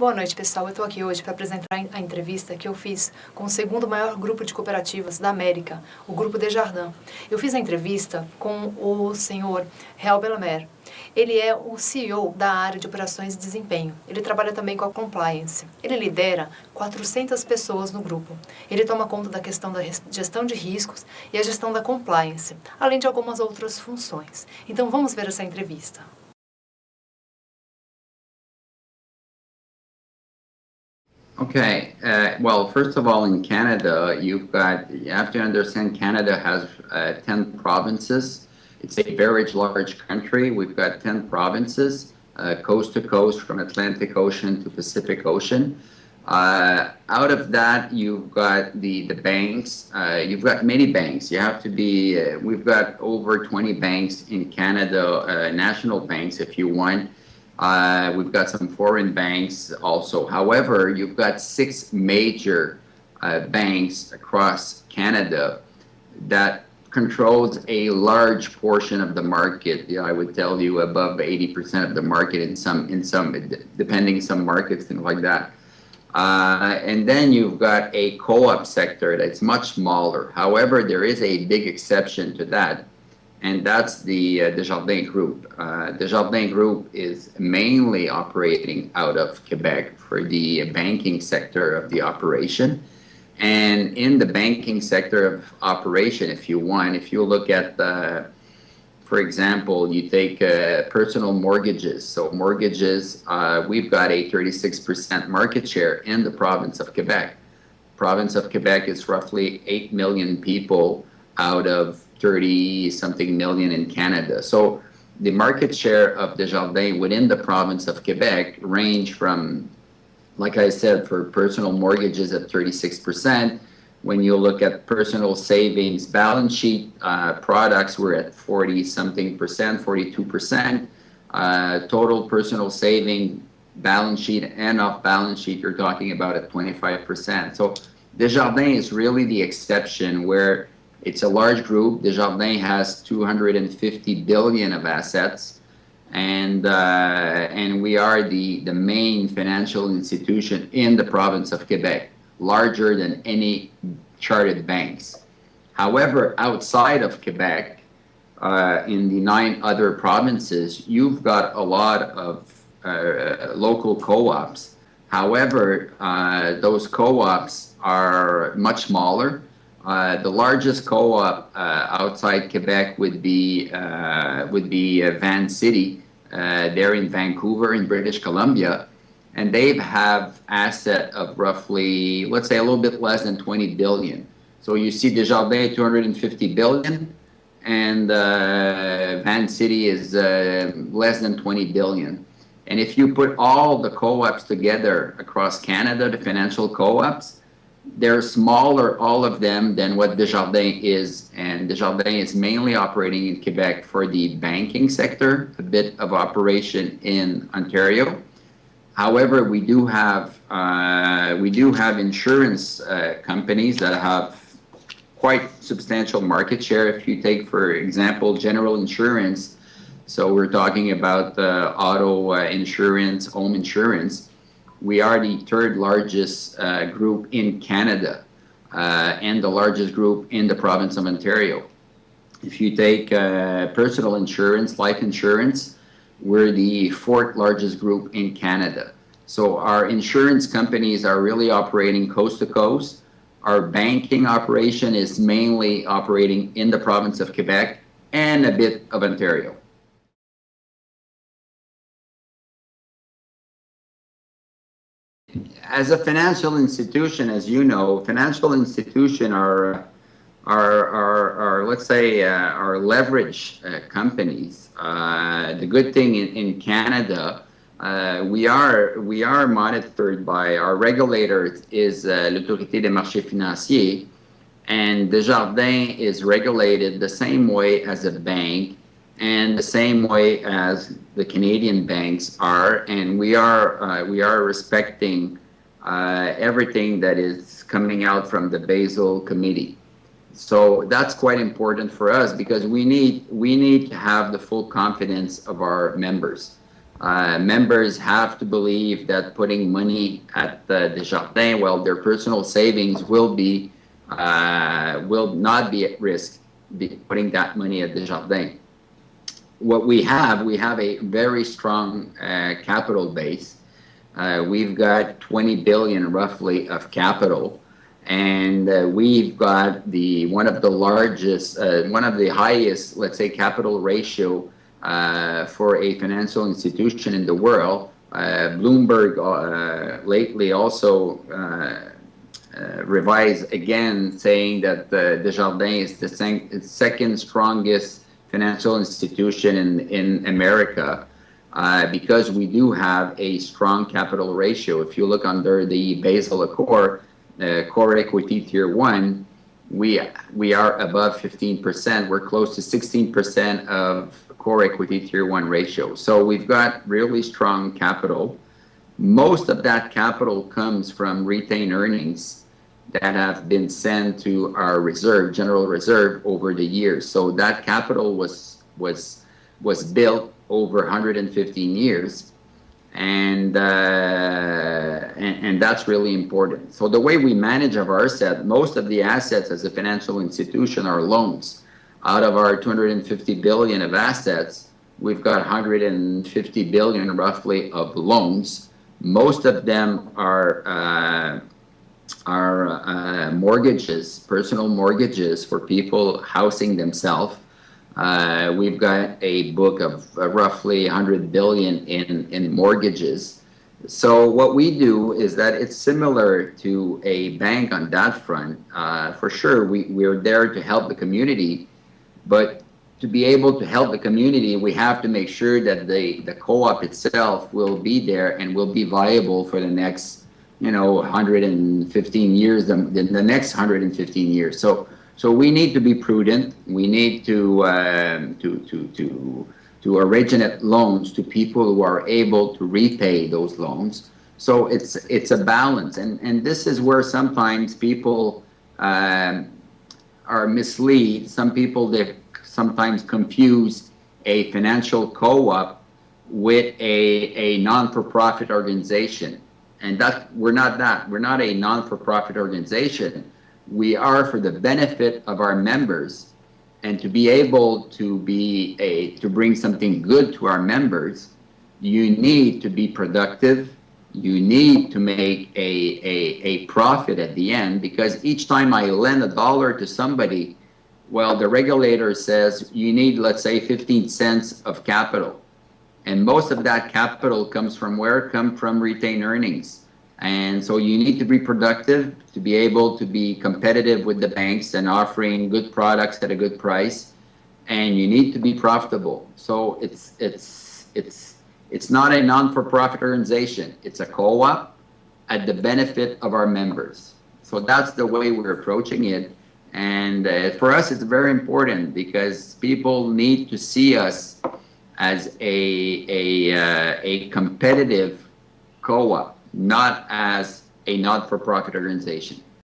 Boa noite, pessoal. Eu estou aqui hoje para apresentar a entrevista que eu fiz com o segundo maior grupo de cooperativas da América, o Grupo Desjardins. Eu fiz a entrevista com o senhor Réal Bellemare. Ele é o CEO da área de operações e desempenho. Ele trabalha também com a compliance. Ele lidera 400 pessoas no grupo. Ele toma conta da questão da gestão de riscos e a gestão da compliance, além de algumas outras funções. Então vamos ver essa entrevista. Okay, well, first of all, in Canada, you have to understand Canada has 10 provinces. It's a very large country. We've got 10 provinces, coast to coast, from Atlantic Ocean to Pacific Ocean. Out of that, you've got the banks. You've got many banks. You have to be, we've got over 20 banks in Canada, national banks if you want. We've got some foreign banks also. However, you've got 6 major banks across Canada that controls a large portion of the market. I would tell you above 80% of the market in some, depending some markets, things like that. And then you've got a co-op sector that's much smaller. However, there is a big exception to that, and that's the Desjardins Group. Desjardins Group is mainly operating out of Quebec for the banking sector of the operation. And in the banking sector of operation, if you look at for example, you take personal mortgages. So mortgages, we've got a 36% market share in the province of Quebec. Province of Quebec is roughly 8 million people out of 30-something million in Canada. So the market share of Desjardins within the province of Quebec range from, like I said, for personal mortgages at 36%. When you look at personal savings balance sheet products, we're at 40-something percent, 42%. Total personal saving balance sheet and off balance sheet, you're talking about at 25%. So Desjardins is really the exception, where it's a large group. Desjardins has 250 billion of assets, and we are the main financial institution in the province of Quebec, larger than any chartered banks. However, outside of Quebec, in the 9 other provinces, you've got a lot of local co-ops. However, those co-ops are much smaller. The largest co-op outside Quebec would be Van City. They're in Vancouver, in British Columbia, and they have asset of roughly, let's say, a little bit less than 20 billion. So you see Desjardins 250 billion, and Van City is less than 20 billion. And if you put all the co-ops together across Canada, the financial co-ops, they're smaller, all of them, than what Desjardins is. And Desjardins is mainly operating in Quebec for the banking sector, a bit of operation in Ontario. However, we do have insurance companies that have quite substantial market share. If you take, for example, general insurance, so we're talking about auto insurance, home insurance. We are the 3rd largest group in Canada and the largest group in the province of Ontario. If you take personal insurance, life insurance, we're the 4th largest group in Canada. So our insurance companies are really operating coast to coast. Our banking operation is mainly operating in the province of Quebec and a bit of Ontario. As a financial institution, as you know, financial institutions are let's say, are leverage companies. The good thing in Canada, we are monitored by our regulator, is l'Autorité des marchés financiers, and Desjardins is regulated the same way as a bank and the same way as the Canadian banks are, and we are respecting everything that is coming out from the Basel Committee. So that's quite important for us, because we need to have the full confidence of our members. Members have to believe that putting money at Desjardins, well, their personal savings will not be at risk putting that money at Desjardins. What we have a very strong capital base. We've got 20 billion roughly of capital, and we've got one of the highest, let's say, capital ratio for a financial institution in the world. Bloomberg lately also revised again, saying that Desjardins is the second strongest financial institution in America, because we do have a strong capital ratio. If you look under the Basel Accord, core equity tier 1, we are above 15%. We're close to 16% of core equity tier 1 ratio. So we've got really strong capital. Most of that capital comes from retained earnings that have been sent to our reserve, general reserve, over the years. So that capital was built over 115 years, and that's really important. So the way we manage our asset, most of the assets as a financial institution are loans. Out of our 250 billion of assets, we've got 150 billion roughly of loans. Most of them are mortgages, personal mortgages for people housing themselves. We've got a book of roughly 100 billion in mortgages. So what we do is that it's similar to a bank on that front. For sure, we're there to help the community, but to be able to help the community, we have to make sure that the co-op itself will be there and will be viable for the next 115 years, the next 115 years. So we need to be prudent. We need to originate loans to people who are able to repay those loans. So it's a balance, and this is where sometimes people are misled. Some people, they sometimes confuse a financial co-op with a non-for-profit organization. And we're not that. We're not a non-for-profit organization. We are for the benefit of our members, and to be able to bring something good to our members, you need to be productive. You need to make a profit at the end, because each time I lend $1 to somebody, well, the regulator says you need, let's say, 15 cents of capital. And most of that capital comes from where? Come from retained earnings. And so you need to be productive to be able to be competitive with the banks and offering good products at a good price. And you need to be profitable. So it's not a non-for-profit organization. It's a co-op at the benefit of our members. So that's the way we're approaching it. And for us, it's very important because people need to see us as a competitive co-op, not as a not-for-profit organization.